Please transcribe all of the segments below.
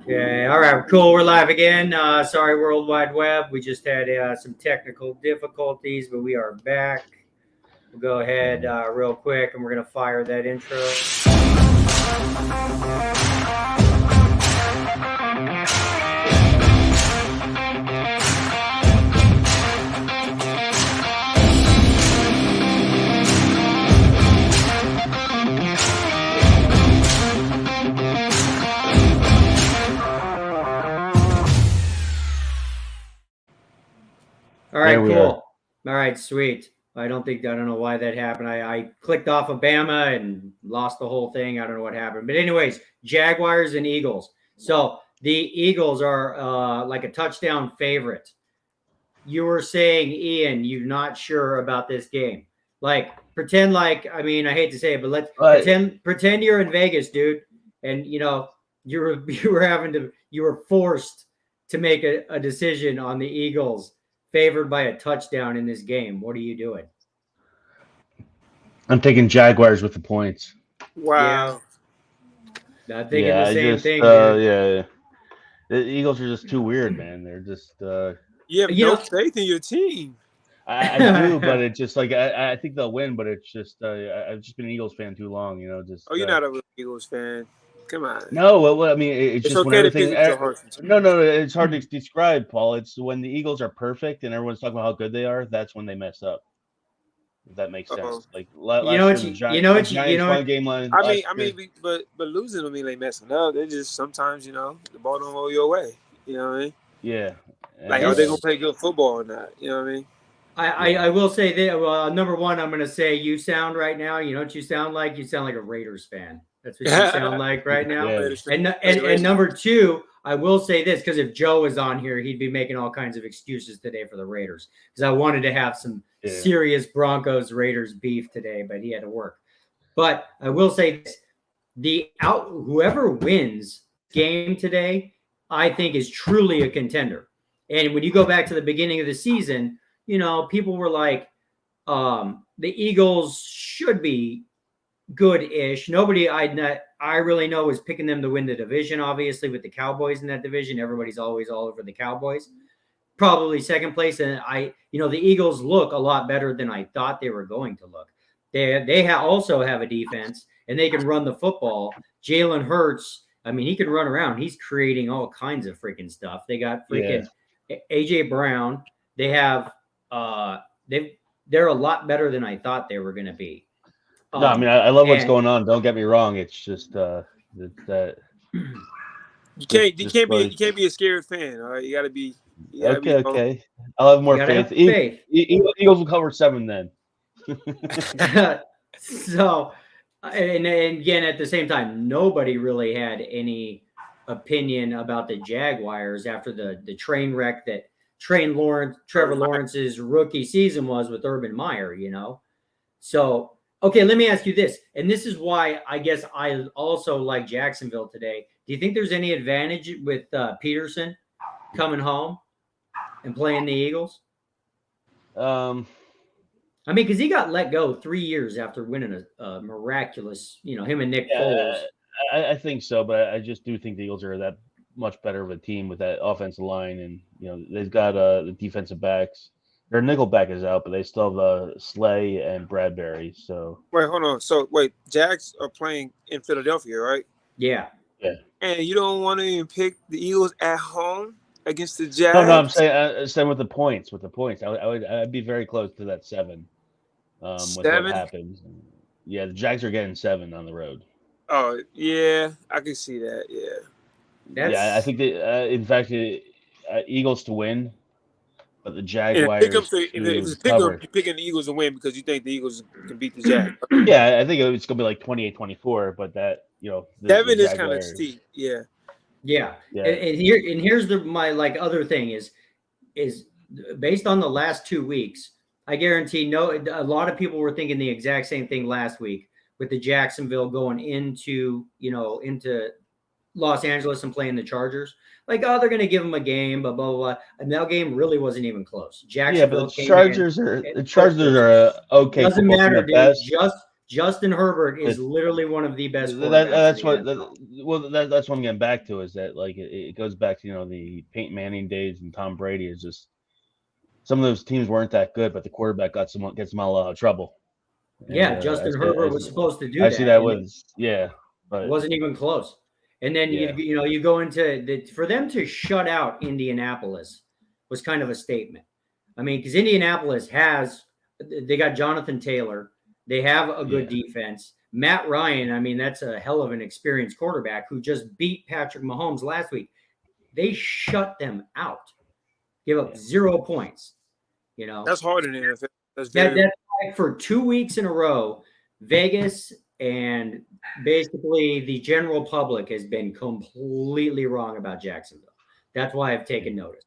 Okay, all right, cool. We're live again. Sorry, World Wide Web. We just had some technical difficulties, but we are back. We'll go ahead real quick, and we're gonna fire that intro. All right, cool. All right, sweet. I don't know why that happened. I clicked off of Bama and lost the whole thing. I don't know what happened. But anyways, Jaguars and Eagles. So the Eagles are like a touchdown favorite. You were saying, Ian, you're not sure about this game. Like, pretend like, I mean, I hate to say it, but let's pretend you're in Vegas, dude. And you were forced to make a decision on the Eagles favored by a touchdown in this game. What are you doing? I'm taking Jaguars with the points. Wow. Yeah. I'm thinking the same thing. Yeah. The Eagles are just too weird, man. They're just. You have no faith in your team. I do, but it's just like I think they'll win, but it's just I've just been an Eagles fan too long, you know. Just you're not a real Eagles fan. Come on. No, well, I mean, it's just okay when everything. No, it's hard to describe, Paul. It's when the Eagles are perfect and everyone's talking about how good they are. That's when they mess up. If that makes sense. Like game line. But losing don't mean they messing up. They just sometimes, the ball don't roll your way. You know what I mean? Yeah. Like, are they gonna play good football or not? You know what I mean? I will say that. Well, number one, I'm gonna say you sound right now. You know what you sound like? You sound like a Raiders fan. That's what you sound like right now. Yeah. And number two, I will say this, because if Joe was on here, he'd be making all kinds of excuses today for the Raiders, because I wanted to have some serious Broncos Raiders beef today, but he had to work. But I will say this, whoever wins game today, I think is truly a contender. And when you go back to the beginning of the season, people were like, the Eagles should be good-ish. Nobody I really know is picking them to win the division. Obviously, with the Cowboys in that division, everybody's always all over the Cowboys. Probably second place, and the Eagles look a lot better than I thought they were going to look. They also have a defense, and they can run the football. Jalen Hurts, I mean, he can run around. He's creating all kinds of freaking stuff. They got freaking AJ Brown. They have they're a lot better than I thought they were going to be. No, I mean, I love what's going on. Don't get me wrong. It's just that you can't be a scared fan. All right, you got to be. Okay. I'll have more faith. Eagles will cover 7 then. So, and again, at the same time, nobody really had any opinion about the Jaguars after the train wreck that Trevor Lawrence's rookie season was with Urban Meyer. So. Okay, let me ask you this, and this is why I guess I also like Jacksonville today. Do you think there's any advantage with Peterson coming home and playing the Eagles? I mean, because he got let go 3 years after winning a miraculous, him and Nick Foles. I think so, but I just do think the Eagles are that much better of a team with that offensive line, and they've got the defensive backs. Their nickelback is out, but they still have Slay and Bradbury. So wait, hold on. So Jags are playing in Philadelphia, right? Yeah. And you don't want to even pick the Eagles at home against the Jags? No, I'm saying with the points. I'd be very close to that 7. 7? With what happens. Yeah, the Jags are getting 7 on the road. Oh yeah, I can see that. Yeah. I think that in fact, Eagles to win. But the Jaguars. If it's a pickup, you're picking the Eagles to win because you think the Eagles can beat the Jags. Yeah, I think it's going to be like 28-24, but that, 7 is kind of steep. Yeah. And here's my other thing is based on the last 2 weeks, I guarantee a lot of people were thinking the exact same thing last week with the Jacksonville going into Los Angeles and playing the Chargers. Like, they're going to give them a game, blah, blah, blah. And that game really wasn't even close. Jacksonville. Yeah, but the Chargers are okay. Doesn't matter, dude. Justin Herbert is literally one of the best. That's what I'm getting back to, is that like it goes back to the Peyton Manning days and Tom Brady. Is just some of those teams weren't that good, but the quarterback gets them out of a lot of trouble. And, Justin Herbert was supposed to do that. I see that but it wasn't even close. And then you go into for them to shut out Indianapolis was kind of a statement. I mean, because Indianapolis they got Jonathan Taylor. They have a good defense. Matt Ryan, I mean, that's a hell of an experienced quarterback who just beat Patrick Mahomes last week. They shut them out. Give up 0 points. That's hard in the NFL. That's like for 2 weeks in a row, Vegas and basically the general public has been completely wrong about Jacksonville. That's why I've taken notice.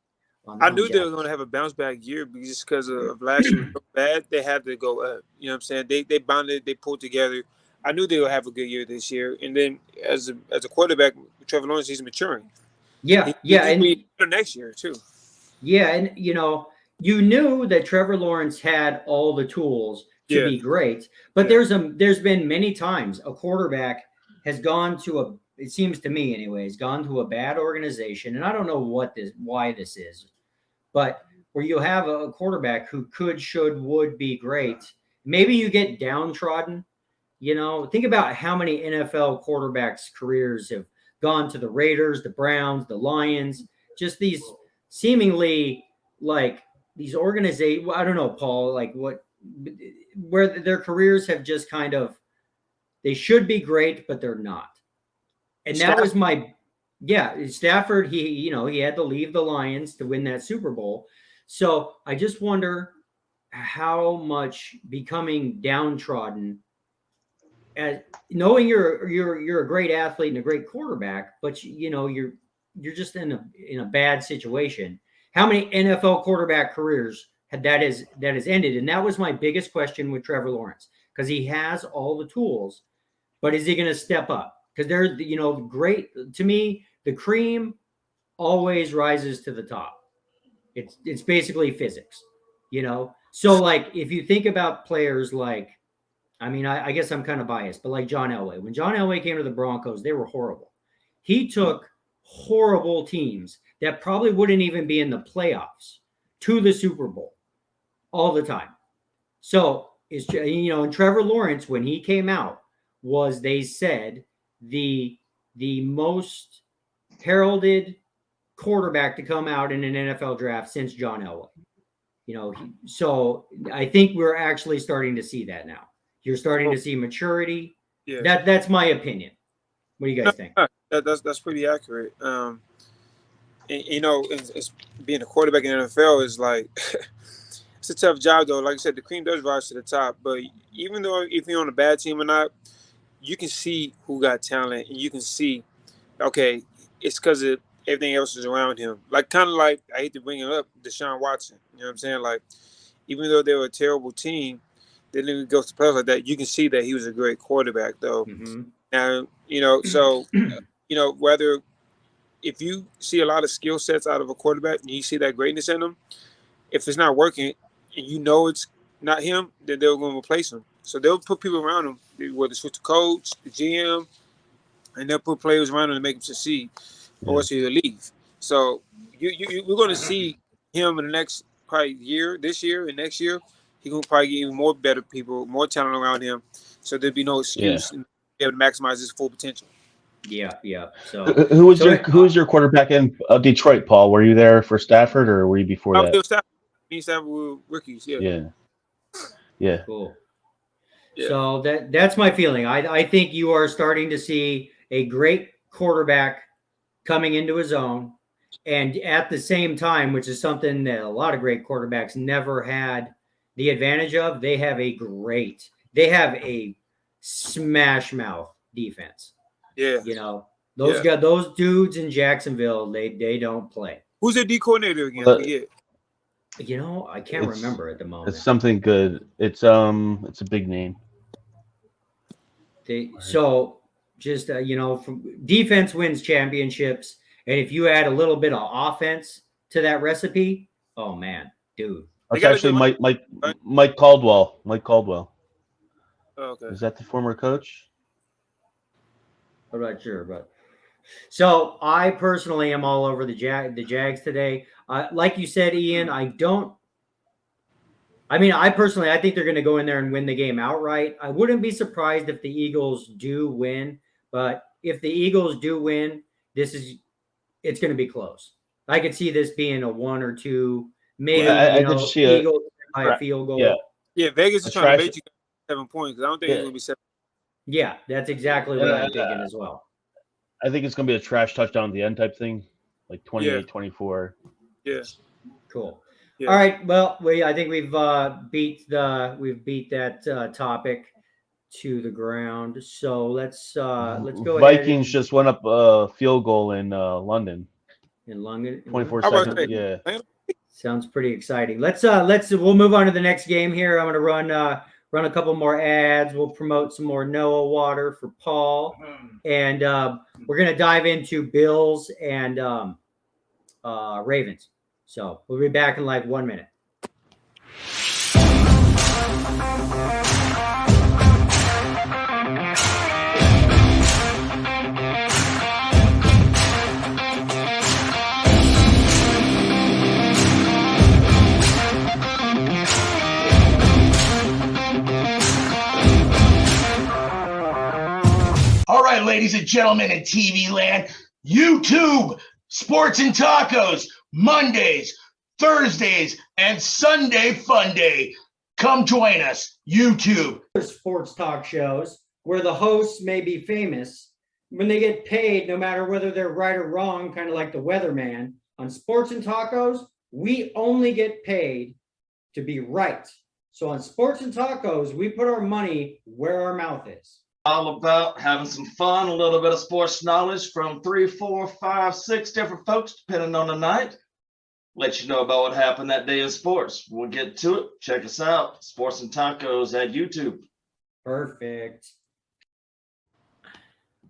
I knew they were going to have a bounce back year just because of last year was so bad. They had to go up. You know what I'm saying? They bonded, they pulled together. I knew they would have a good year this year. And then as a quarterback, Trevor Lawrence, he's maturing. Yeah, and next year too. Yeah, and you knew that Trevor Lawrence had all the tools to be great, but there's been many times a quarterback has gone to it seems to me anyways, gone to a bad organization, and I don't know why this is, but where you have a quarterback who would be great, maybe you get downtrodden. Think about how many NFL quarterbacks' careers have gone to the Raiders, the Browns, the Lions, just these seemingly like these organizations. I don't know, Paul, like where their careers have just kind of, they should be great, but they're not. And that was Stafford, he had to leave the Lions to win that Super Bowl. So I just wonder how much becoming downtrodden, as knowing you're a great athlete and a great quarterback, but you're just in a bad situation. How many NFL quarterback careers that has ended? And that was my biggest question with Trevor Lawrence, because he has all the tools, but is he going to step up? Because they're great to me. The cream always rises to the top. It's basically physics, So like if you think about players like, I mean, I guess I'm kind of biased, but like John Elway. When John Elway came to the Broncos, they were horrible. He took horrible teams that probably wouldn't even be in the playoffs to the Super Bowl all the time. So, and Trevor Lawrence, when he came out, was, they said, the most heralded quarterback to come out in an NFL draft since John Elway. So I think we're actually starting to see that now. You're starting to see maturity. Yeah. That's my opinion. What do you guys think? That's pretty accurate. It's being a quarterback in the NFL is like it's a tough job though. Like I said, the cream does rise to the top. But even though if you're on a bad team or not, you can see who got talent, and you can see, okay, it's because of everything else is around him. Like kind of like, I hate to bring it up, Deshaun Watson. You know what I'm saying? Like even though they were a terrible team, they didn't go to playoffs like that. You can see that he was a great quarterback though. Mm-hmm. And so whether if you see a lot of skill sets out of a quarterback and you see that greatness in him, if it's not working and it's not him, then they're going to replace him. So they'll put people around him, whether it's with the coach, the GM, and they'll put players around him to make him succeed, or else he'll leave. So we're going to see him in the next probably year, this year and next year. He's going to probably get even more better people, more talent around him. So there'll be no excuse to be able to maximize his full potential. Yeah. So who was your quarterback in Detroit, Paul? Were you there for Stafford, or were you before that? Stafford were rookies. Yeah. Cool. Yeah. So that's my feeling. I think you are starting to see a great quarterback coming into his own, and at the same time, which is something that a lot of great quarterbacks never had the advantage of, they have a smash mouth defense. Yeah. Those dudes in Jacksonville, they don't play. Who's their D coordinator again? I can't remember at the moment. It's something good. It's a big name. From defense wins championships, and if you add a little bit of offense to that recipe, oh man, dude. It's actually Mike Caldwell. Mike Caldwell. Okay. Is that the former coach? I'm not sure, but so I personally am all over the Jags today. Like you said, Ian, I personally, I think they're going to go in there and win the game outright. I wouldn't be surprised if the Eagles do win, but if the Eagles do win, it's going to be close. I could see this being a 1 or 2, maybe I did see Eagles by a field goal. Yeah, Vegas is trying to make you 7 points because I don't think it's going to be 7. Yeah, that's exactly what I'm thinking as well. I think it's going to be a trash touchdown at the end type thing, like 28-24. Yeah. Cool. Yeah. All right. Well, I think we've beat that topic to the ground. So let's go. Vikings just went up a field goal in London. In London, 24 seconds. Yeah. Sounds pretty exciting. We'll move on to the next game here. I'm going to run a couple more ads. We'll promote some more Noah water for Paul, and we're going to dive into Bills and Ravens. So we'll be back in like 1 minute. All right, ladies and gentlemen in TV land, YouTube Sports and Tacos, Mondays, Thursdays, and Sunday Fun Day. Come join us, YouTube. Sports talk shows where the hosts may be famous when they get paid, no matter whether they're right or wrong, kind of like the weatherman. On Sports and Tacos, we only get paid to be right. So on Sports and Tacos, we put our money where our mouth is. All about having some fun, a little bit of sports knowledge from 3, 4, 5, 6 different folks, depending on the night. Let you know about what happened that day in sports. We'll get to it. Check us out. Sports and Tacos at YouTube. Perfect.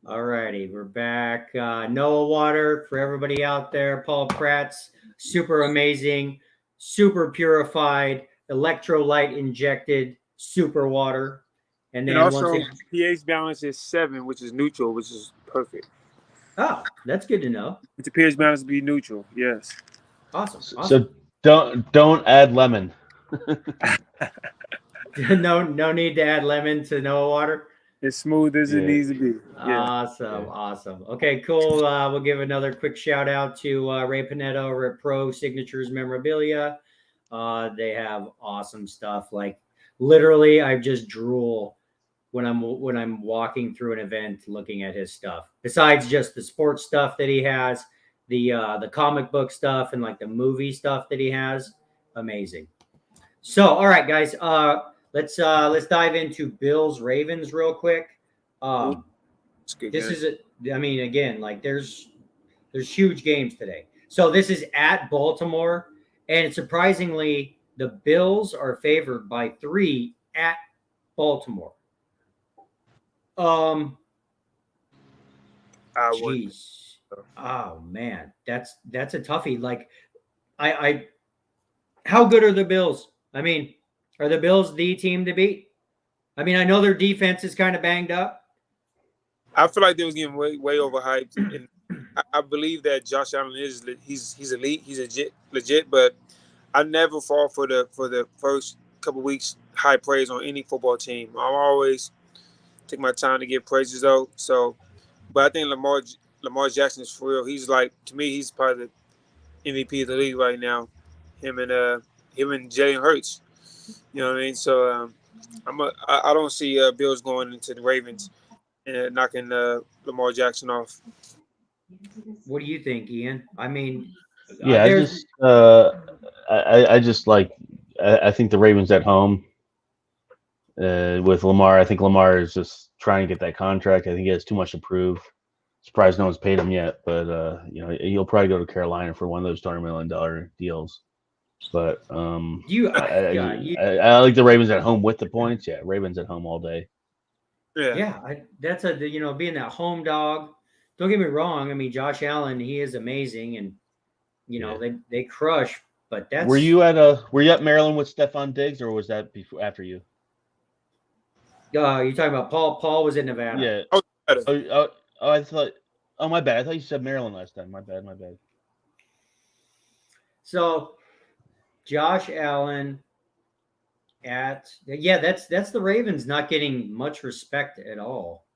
All righty, we're back. Noah water for everybody out there. Paul Pratt's super amazing, super purified, electrolyte injected super water. And then also, pH balance is 7, which is neutral, which is perfect. Oh, that's good to know. The pH balance be neutral. Yes. Awesome. So don't add lemon. No need to add lemon to Noah water. As smooth as it needs to be. Yeah. Awesome. Okay, cool. We'll give another quick shout out to Ray Panetta over at Pro Signatures Memorabilia. They have awesome stuff. Like literally, I just drool when I'm walking through an event looking at his stuff. Besides just the sports stuff that he has, the comic book stuff and like the movie stuff that he has, amazing. So, all right, guys, let's dive into Bills Ravens real quick. Again, like there's huge games today. So this is at Baltimore, and surprisingly, the Bills are favored by 3 at Baltimore. Jeez. Oh man, that's a toughie. Like, how good are the Bills? I mean, are the Bills the team to beat? I mean, I know their defense is kind of banged up. I feel like they was getting way overhyped, and I believe that Josh Allen he's elite, he's legit, but I never fall for the first couple weeks high praise on any football team. I always take my time to give praises though. So, but I think Lamar Jackson is for real. He's like, to me, he's probably the MVP of the league right now. Him and Jalen Hurts. You know what I mean? So I don't see Bills going into the Ravens and knocking Lamar Jackson off. What do you think, Ian? I mean, yeah, I think the Ravens at home with Lamar. I think Lamar is just trying to get that contract. I think he has too much to prove. Surprised no one's paid him yet, but he'll probably go to Carolina for one of those $200 million deals. But I like the Ravens at home with the points. Yeah, Ravens at home all day. That's being that home dog. Don't get me wrong. I mean, Josh Allen, he is amazing, and they crush. But that's were you at Maryland with Stephon Diggs, or was that after you? You're talking about Paul. Paul was in Nevada. Yeah. Oh, better. I thought. Oh, my bad. I thought you said Maryland last time. My bad. So Josh Allen that's the Ravens not getting much respect at all.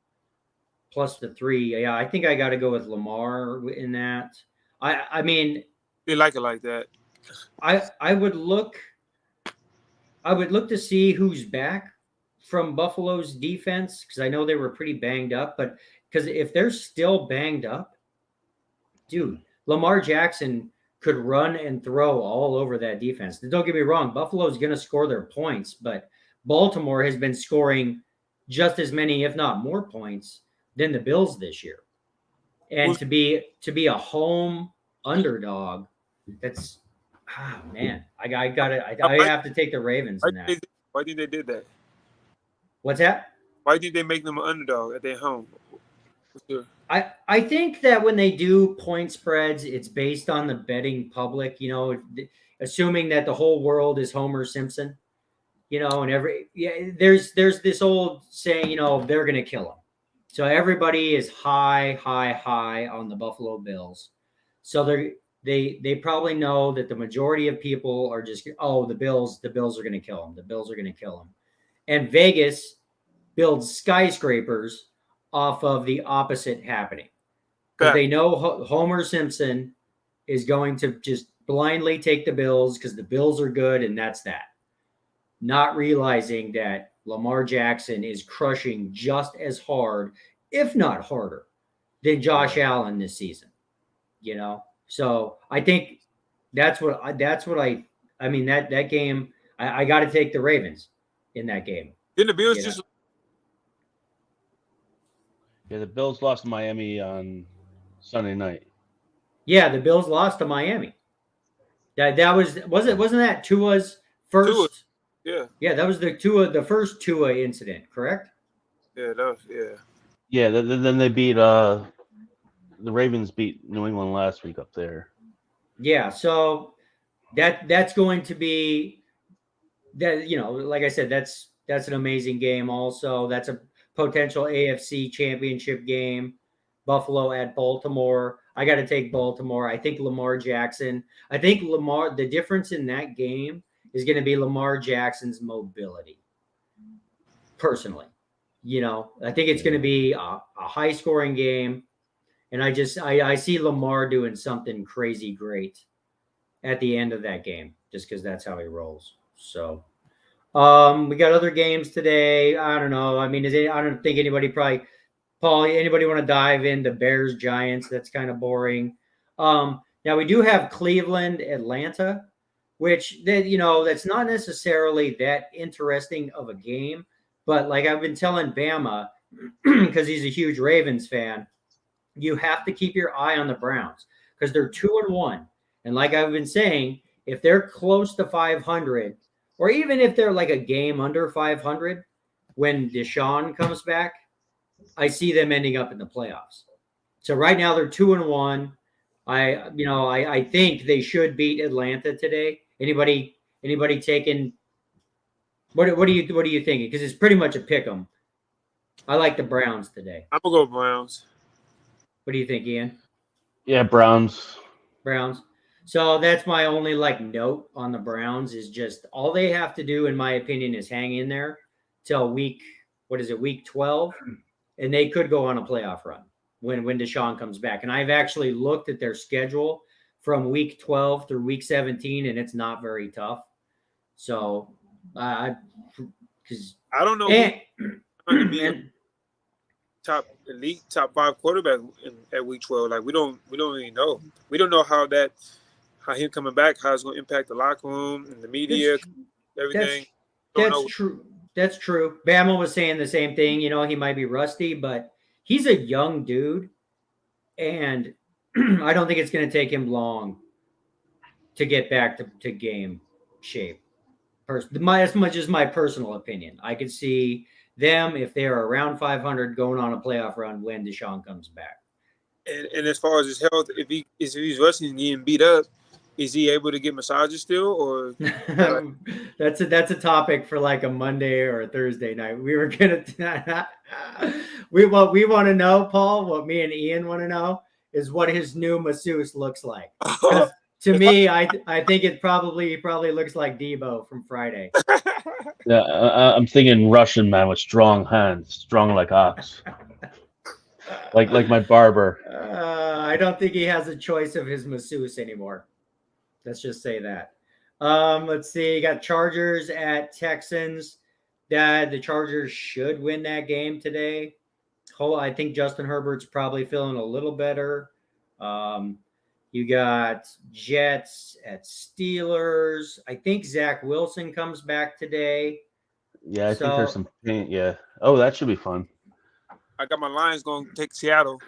Plus the 3. Yeah, I think I got to go with Lamar in that. I mean, They like it like that. I would look to see who's back from Buffalo's defense, because I know they were pretty banged up, but because if they're still banged up, dude, Lamar Jackson could run and throw all over that defense. Don't get me wrong, Buffalo's going to score their points, but Baltimore has been scoring just as many, if not more points than the Bills this year. And to be a home underdog, that's man, I have to take the Ravens in that. Why think they did that? What's that? Why did they make them an underdog at their home? I think that when they do point spreads, it's based on the betting public, assuming that the whole world is Homer Simpson, and there's this old saying, they're going to kill him. So everybody is high on the Buffalo Bills. So they probably know that the majority of people are just, the Bills are going to kill them. The Bills are going to kill them. And Vegas builds skyscrapers off of the opposite happening. Because they know Homer Simpson is going to just blindly take the Bills because the Bills are good, and that's that. Not realizing that Lamar Jackson is crushing just as hard, if not harder, than Josh Allen this season. So I think that's what I mean, that game, I got to take the Ravens in that game. Didn't the Bills just? Yeah, the Bills lost to Miami on Sunday night. Yeah, the Bills lost to Miami. Wasn't that Tua's first? Tua. Yeah. Yeah, that was the first Tua incident, correct? Yeah, that was, yeah. Yeah, then they beat the Ravens beat New England last week up there. Yeah, so that's going to be that, like I said, that's an amazing game also. That's a potential AFC championship game. Buffalo at Baltimore. I got to take Baltimore. I think Lamar Jackson. The difference in that game is going to be Lamar Jackson's mobility. Personally, I think it's going to be a high scoring game. And I see Lamar doing something crazy great at the end of that game, just because that's how he rolls. So we got other games today. I don't know. I mean, I don't think anybody probably, Paul, anybody want to dive into Bears Giants? That's kind of boring. Now we do have Cleveland, Atlanta, which that's not necessarily that interesting of a game. But like I've been telling Bama, because he's a huge Ravens fan, you have to keep your eye on the Browns because they're 2-1. And like I've been saying, if they're close to 500, or even if they're like a game under 500, when Deshaun comes back, I see them ending up in the playoffs. So right now they're 2-1. I think they should beat Atlanta today. Anybody taking? What are you thinking? Because it's pretty much a pick 'em. I like the Browns today. I'm gonna go Browns. What do you think, Ian? Yeah, Browns. So that's my only note on the Browns is just all they have to do, in my opinion, is hang in there till week 12, and they could go on a playoff run when Deshaun comes back. And I've actually looked at their schedule from week 12 through week 17, and it's not very tough. So, because I don't know who's going to be top 5 quarterback at week 12. Like we don't really know. We don't know how him coming back, how it's going to impact the locker room and the media, everything. That's true. That's true. Bama was saying the same thing. He might be rusty, but he's a young dude, and I don't think it's going to take him long to get back to game shape. As much as my personal opinion, I could see them, if they're around 500, going on a playoff run when Deshaun comes back. And as far as his health, if he's rushing and getting beat up, Is he able to get massages still, or That's a topic for like a Monday or a Thursday night. We were gonna what we want to know, Paul, what me and Ian want to know is what his new masseuse looks like. 'Cause to me, I think it probably looks like Debo from Friday. Yeah, I'm thinking Russian man with strong hands, strong like ox, like my barber. I don't think he has a choice of his masseuse anymore. Let's just say that. Let's see. You got Chargers at Texans. The Chargers should win that game today. I think Justin Herbert's probably feeling a little better. You got Jets at Steelers. I think Zach Wilson comes back today. Yeah, I think there's some pain. Yeah. Oh, that should be fun. I got my Lions going to take Seattle.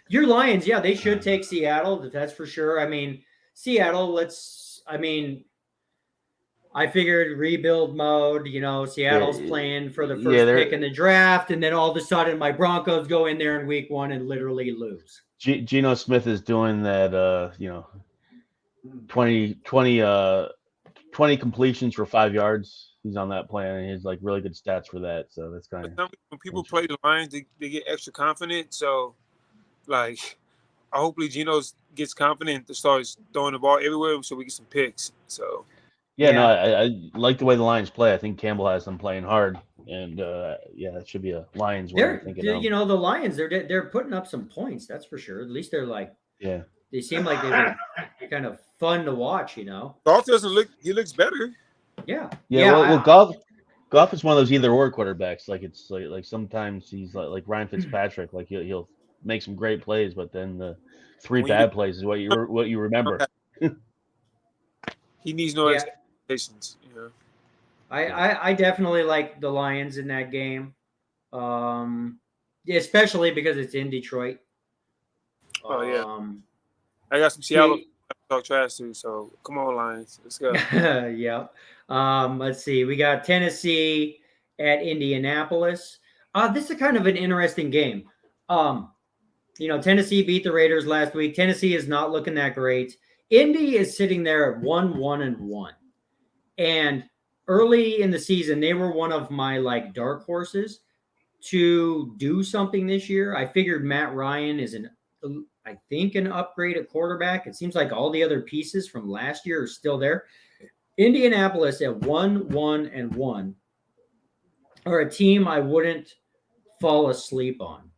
Your Lions, yeah, they should take Seattle. That's for sure. I mean, Seattle, I figured rebuild mode, Seattle's playing for the first pick in the draft. And then all of a sudden my Broncos go in there in week 1 and literally lose. Geno Smith is doing that, 20 completions for 5 yards. He's on that plan, and he's like really good stats for that. So that's kind of when people play the Lions, they get extra confident. So, hopefully Geno gets confident to start throwing the ball everywhere, so we get some picks. So, no, I like the way the Lions play. I think Campbell has them playing hard, and it should be a Lions win. The Lions, they're putting up some points. That's for sure. At least they're they seem like they're kind of fun to watch. Goff doesn't look. He looks better. Yeah. Well, Goff is one of those either or quarterbacks. Like it's like sometimes he's like Ryan Fitzpatrick. Like he'll make some great plays, but then the 3 bad plays is what you remember. He needs no expectations. I definitely like the Lions in that game, especially because it's in Detroit. Oh yeah. I got some Seattle talk trash too. So come on, Lions, let's go. Yeah. Let's see. We got Tennessee at Indianapolis. This is kind of an interesting game. Tennessee beat the Raiders last week. Tennessee is not looking that great. Indy is sitting there at 1-1-1. And early in the season, they were one of my dark horses to do something this year. I figured Matt Ryan is an upgrade at quarterback. It seems like all the other pieces from last year are still there. Indianapolis at 1-1-1 are a team I wouldn't fall asleep on.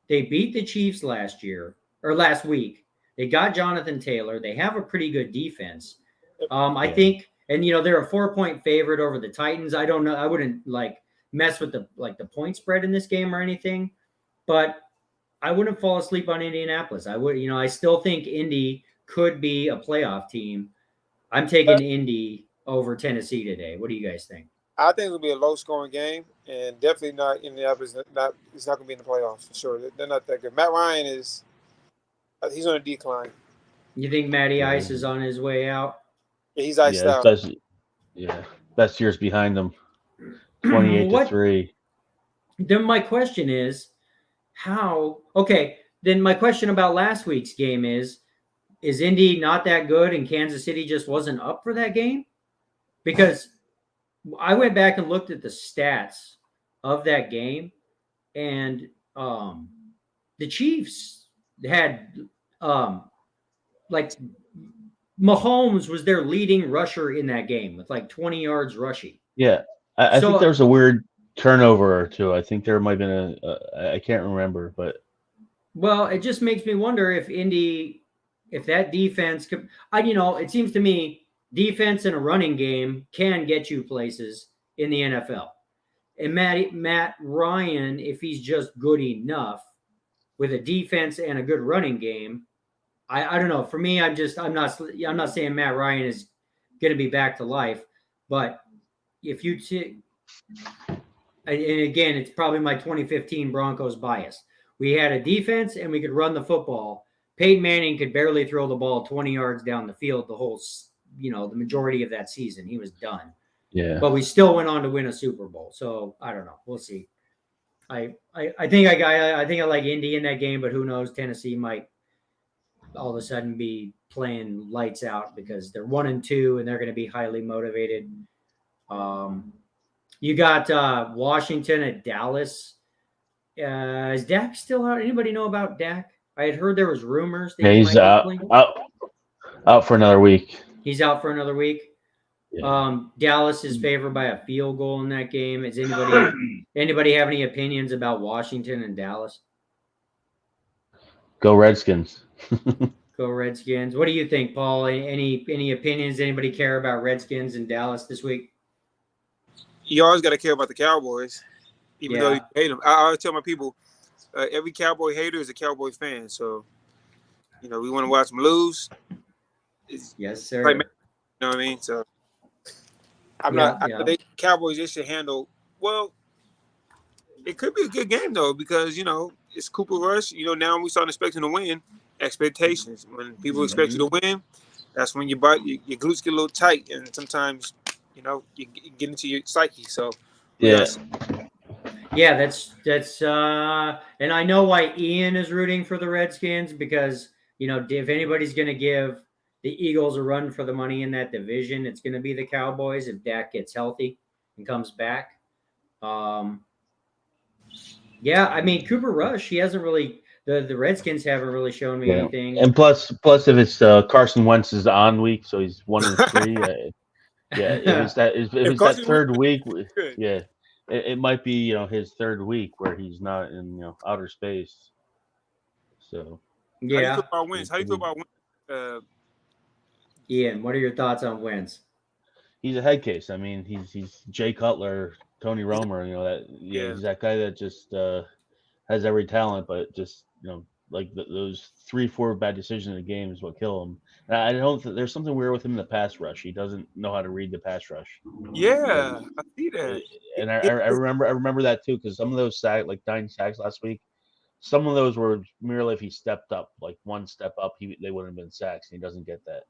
They beat the Chiefs last week. They got Jonathan Taylor. They have a pretty good defense. I think, and they're a 4-point favorite over the Titans. I don't know. I wouldn't mess with the point spread in this game or anything, but I wouldn't fall asleep on Indianapolis. I would, I still think Indy could be a playoff team. I'm taking Indy over Tennessee today. What do you guys think? I think it'll be a low-scoring game, and definitely not Indianapolis. It's not going to be in the playoffs for sure. They're not that good. Matt Ryan he's on a decline. You think Matty Ice is on his way out? Yeah, he's iced out. Best years behind him. 28-3. Then my question is, then my question about last week's game is Indy not that good and Kansas City just wasn't up for that game? Because I went back and looked at the stats of that game, and the Chiefs had Mahomes was their leading rusher in that game with 20 yards rushing. Yeah, I think there was a weird turnover or two. I think there might have been I can't remember, but it just makes me wonder if that defense could. It seems to me defense in a running game can get you places in the NFL. And Matt Ryan, if he's just good enough with a defense and a good running game, I don't know. For me, I'm not saying Matt Ryan is going to be back to life, but if you and again, it's probably my 2015 Broncos bias. We had a defense and we could run the football. Peyton Manning could barely throw the ball 20 yards down the field the whole, the majority of that season. He was done. Yeah. But we still went on to win a Super Bowl. So I don't know. We'll see. I think I like Indy in that game, but who knows? Tennessee might all of a sudden be playing lights out because they're 1-2 and they're going to be highly motivated. You got Washington at Dallas. Is Dak still out? Anybody know about Dak? I had heard there was rumors that he's out for another week. He's out for another week. Yeah. Dallas is favored by a field goal in that game. Is anybody have any opinions about Washington and Dallas? Go Redskins. Go Redskins. What do you think, Paul? Any opinions? Anybody care about Redskins and Dallas this week? You always got to care about the Cowboys, even though you hate them. I always tell my people, every Cowboy hater is a Cowboy fan. So, we want to watch them lose. Yes, sir. Like, you know what I mean? So, the Cowboys, they should handle well. It could be a good game though because it's Cooper Rush. Now we start expecting to win. Expectations. When people expect you to win, that's when your glutes get a little tight, and sometimes you get into your psyche. So that's and I know why Ian is rooting for the Redskins because if anybody's going to give the Eagles a run for the money in that division, it's going to be the Cowboys if Dak gets healthy and comes back. Cooper Rush, he hasn't really. The Redskins haven't really shown me anything. And plus, if it's Carson Wentz's on week, so he's 1-3. If it's that third week, it might be his third week where he's not in outer space. So how do you feel about Wentz? How do you feel about Wentz? Ian, what are your thoughts on Wentz? He's a head case. I mean, he's Jay Cutler, Tony Romo. He's that guy that just has every talent, but just those 3-4 bad decisions in the game is what kill him. And I don't. There's something weird with him in the pass rush. He doesn't know how to read the pass rush. Yeah, I see that. And I remember that too because some of those 9 sacks last week. Some of those were merely if he stepped up, like one step up, they wouldn't have been sacks. And he doesn't get that.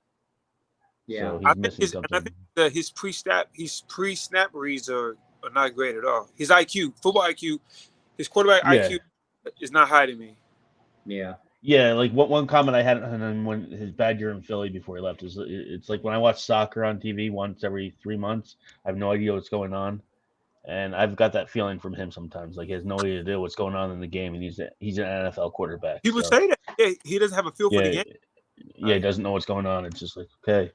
Yeah, so he's missing something. I think that his pre-snap reads are not great at all. His IQ, football IQ, his quarterback IQ is not high to me. Yeah. Yeah, like one comment I had on him when his bad year in Philly before he left is it's like when I watch soccer on TV once every 3 months, I have no idea what's going on. And I've got that feeling from him sometimes. Like he has no idea what's going on in the game, and he's an NFL quarterback. People say that. Yeah, he doesn't have a feel for the game. Yeah, he doesn't know what's going on. It's just like, okay.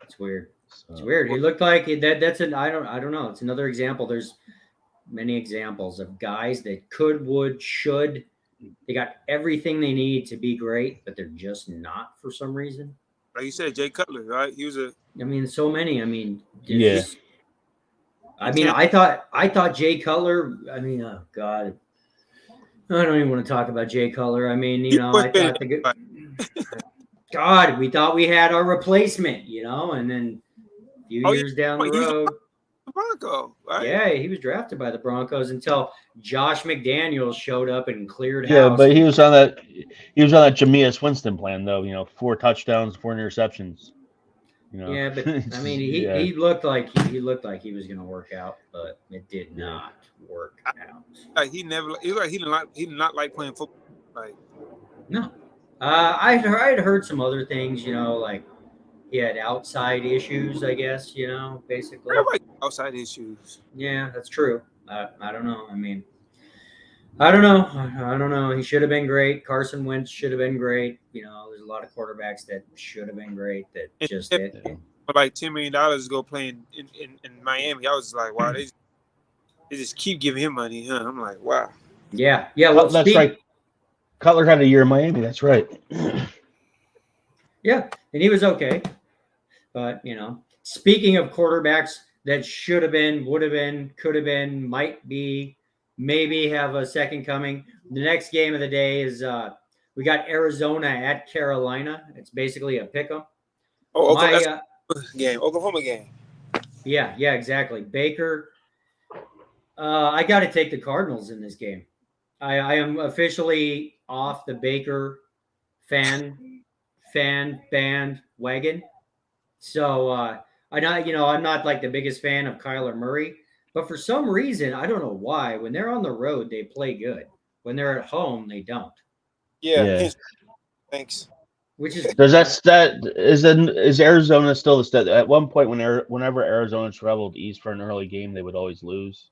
It's weird. It's weird. He looked like that's I don't know. It's another example. There's many examples of guys that could, would, should. They got everything they need to be great, but they're just not for some reason. Like you said, Jay Cutler, right? He was so many. I thought Jay Cutler. Oh God, I don't even want to talk about Jay Cutler. God, we thought we had our replacement, and then a few years down the road. Bronco, right? Yeah, he was drafted by the Broncos until Josh McDaniels showed up and cleared house. Yeah, but he was on that Jameis Winston plan though, 4 touchdowns, 4 interceptions. Yeah, but he looked like he was going to work out, but it did not work out. He did not like playing football. Like no, I had heard some other things, like he had outside issues, I guess, basically. Outside issues. Yeah, that's true. I don't know. I don't know. He should have been great. Carson Wentz should have been great. There's a lot of quarterbacks that should have been great that just didn't. Like $10 million to go playing in Miami. I was like, wow, they just keep giving him money, huh? I'm like, wow. Yeah. Well, that's right. Cutler had a year in Miami. That's right. Yeah, and he was okay. But, speaking of quarterbacks that should have been, would have been, could have been, might be, maybe have a second coming. The next game of the day is we got Arizona at Carolina. It's basically a pick'em. Oklahoma game. Yeah, exactly. Baker. I got to take the Cardinals in this game. I am officially off the Baker fan bandwagon. So I'm not like the biggest fan of Kyler Murray, but for some reason, I don't know why, when they're on the road, they play good. When they're at home, they don't. Yeah. Thanks. which is Does that stat is Arizona still the stat? At one point, whenever Arizona traveled east for an early game, they would always lose,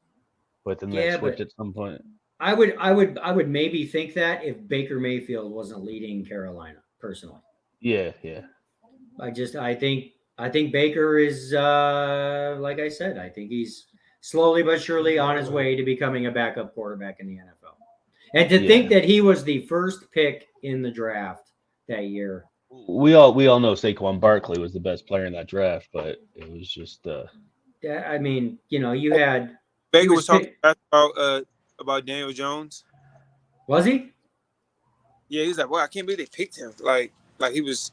but then they switched at some point. I would maybe think that if Baker Mayfield wasn't leading Carolina personally. Yeah. I think Baker is like I said, I think he's slowly but surely on his way to becoming a backup quarterback in the NFL. And to think that he was the first pick in the draft that year. We all know Saquon Barkley was the best player in that draft, but it was just I mean, you had Baker was talking about Daniel Jones. Was he? Yeah, he's like, well, I can't believe they picked him. Like he was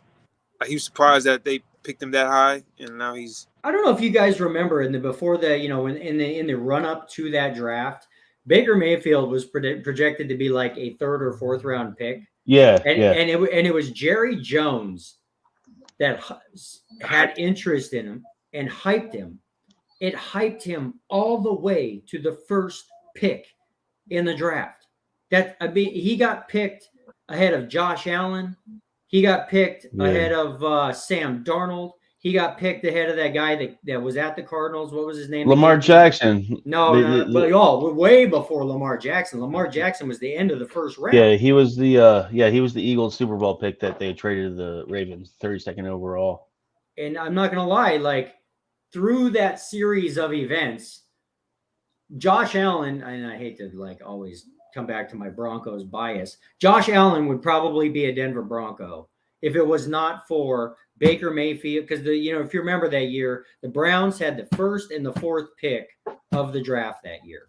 surprised that they picked him that high, and now he's. I don't know if you guys remember in the run up to that draft, Baker Mayfield was projected to be like a third or fourth round pick. Yeah, and it was Jerry Jones that had interest in him and hyped him. It hyped him all the way to the first pick in the draft. He got picked ahead of Josh Allen. He got picked ahead of Sam Darnold. He got picked ahead of that guy that was at the Cardinals. What was his name? Lamar Jackson. But way before Lamar Jackson. Lamar Jackson was the end of the first round. Yeah, he was the Eagles Super Bowl pick that they traded to the Ravens, 32nd overall. And I'm not gonna lie, like through that series of events, Josh Allen, and I hate to like always come back to my Broncos bias, Josh Allen would probably be a Denver Bronco if it was not for Baker Mayfield, because if you remember that year, the Browns had the first and the fourth pick of the draft that year.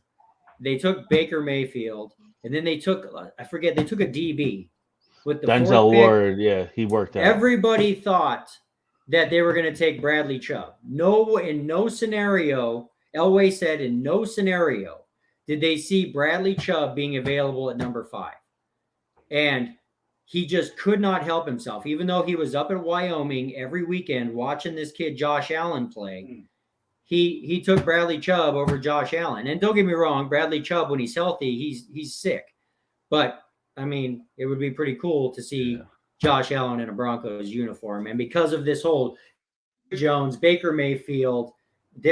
They took Baker Mayfield, and then they took a DB with the Denzel Ward. Yeah, he worked out. Everybody thought that they were going to take Bradley Chubb. In no scenario, Elway said in no scenario did they see Bradley Chubb being available at number 5. And he just could not help himself. Even though he was up in Wyoming every weekend watching this kid Josh Allen play, he took Bradley Chubb over Josh Allen. And don't get me wrong, Bradley Chubb, when he's healthy, he's sick. But, I mean, it would be pretty cool to see Josh Allen in a Broncos uniform. And because of this whole Jones, Baker Mayfield,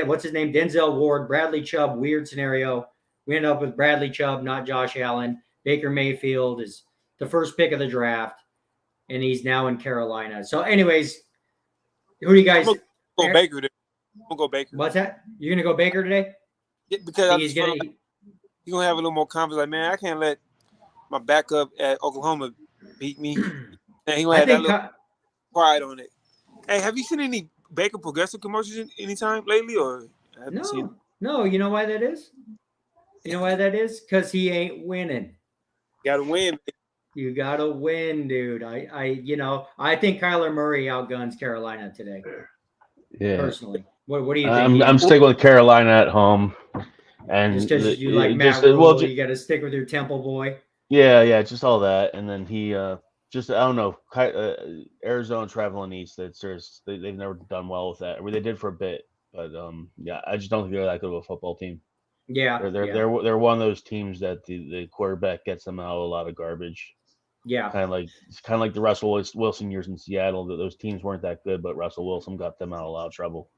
what's his name? Denzel Ward, Bradley Chubb, weird scenario. We end up with Bradley Chubb, not Josh Allen. Baker Mayfield is the first pick of the draft, and he's now in Carolina. So, anyways, who do you guys go Baker? I'm gonna go Baker. What's that? You're gonna go Baker today? Yeah, because he's gonna have a little more confidence. Like, man, I can't let my backup at Oklahoma beat me. And he gonna have that little pride on it. Hey, have you seen any Baker Progressive commercials anytime lately, or I haven't seen? No. You know why that is? Because he ain't winning. Got to win. You gotta win, dude. I think Kyler Murray outguns Carolina today. Yeah. Personally, what do you think? I'm sticking with Carolina at home, and just because you like Matt Rule, you got to stick with your Temple boy. Yeah, just all that, and then he I don't know. Arizona traveling east. They've never done well with that. I mean, they did for a bit, but I just don't think they're that good of a football team. Yeah, they're one of those teams that the quarterback gets them out of a lot of garbage. Yeah, kind of like the Russell Wilson years in Seattle. That those teams weren't that good, but Russell Wilson got them out of a lot of trouble.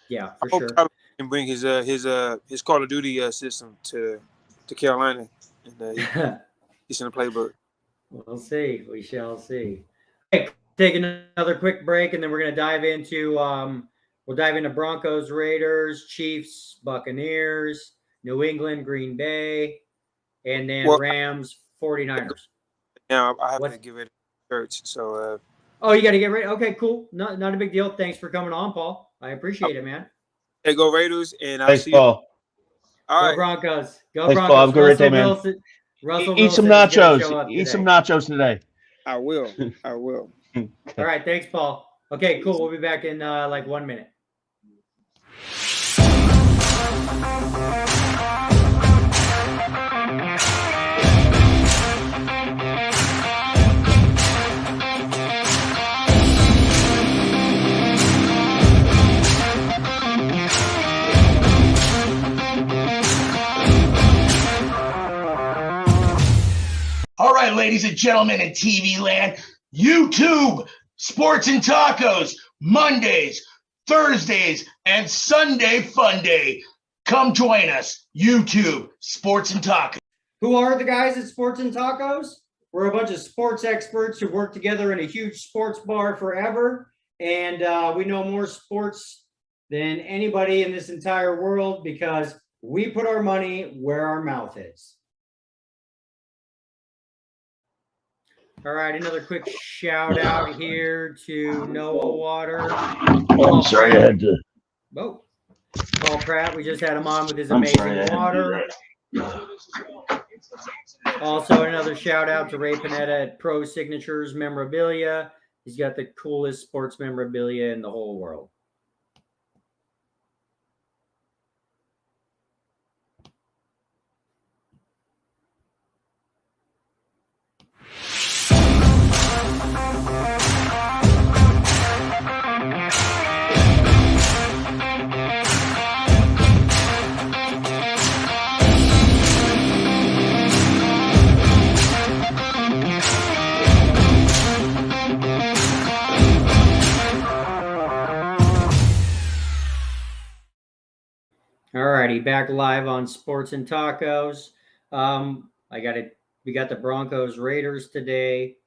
Yeah, for sure. Kyler can bring his Call of Duty system to Carolina, and he's in the playbook. We'll see. We shall see. Okay, take another quick break, and then we're going to dive into Broncos, Raiders, Chiefs, Buccaneers, New England, Green Bay, and then Rams, 49ers. Now I have to give it a church. So. Oh, you got to get ready. Okay, cool. Not a big deal. Thanks for coming on, Paul. I appreciate it, man. Hey, go Raiders, and I'll see you. All right. Go Broncos. Go Thanks, Broncos. Paul. Have a great day, man. Eat some nachos. Eat some nachos today. I will. All right. Thanks, Paul. Okay, cool. We'll be back in like 1 minute. All right, ladies and gentlemen in TV land, YouTube Sports and Tacos, Mondays, Thursdays, and Sunday Fun Day. Come join us. YouTube Sports and Tacos. Who are the guys at Sports and Tacos? We're a bunch of sports experts who work together in a huge sports bar forever. And we know more sports than anybody in this entire world because we put our money where our mouth is. All right, another quick shout out here to Noah Water. I'm sorry, I had to. Oh, Paul Pratt, we just had him on with his amazing water. Also, another shout out to Ray Panetta at Pro Signatures Memorabilia. He's got the coolest sports memorabilia in the whole world. Alrighty, back live on Sports and Tacos. We got the Broncos Raiders today.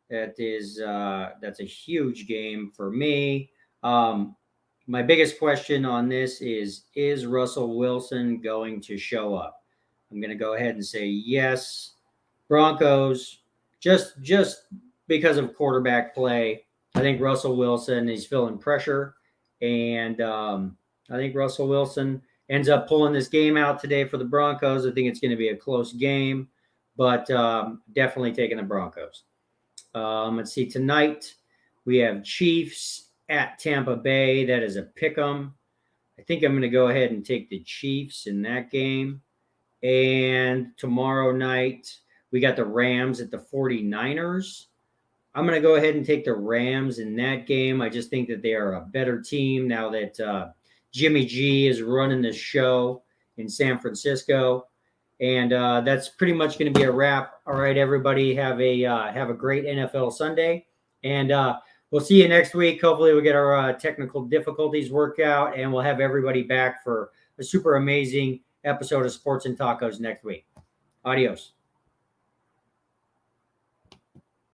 That's a huge game for me. My biggest question on this is Russell Wilson going to show up? I'm going to go ahead and say yes. Broncos, just because of quarterback play. I think Russell Wilson is feeling pressure, and I think Russell Wilson ends up pulling this game out today for the Broncos. I think it's going to be a close game, but definitely taking the Broncos. Let's see. Tonight, we have Chiefs at Tampa Bay. That is a pick-em. I think I'm going to go ahead and take the Chiefs in that game. And tomorrow night, we got the Rams at the 49ers. I'm going to go ahead and take the Rams in that game. I just think that they are a better team now that Jimmy G is running the show in San Francisco. And that's pretty much going to be a wrap. All right, everybody, have a great NFL Sunday. And we'll see you next week. Hopefully we'll get our technical difficulties worked out, and we'll have everybody back for a super amazing episode of Sports and Tacos next week. Adios.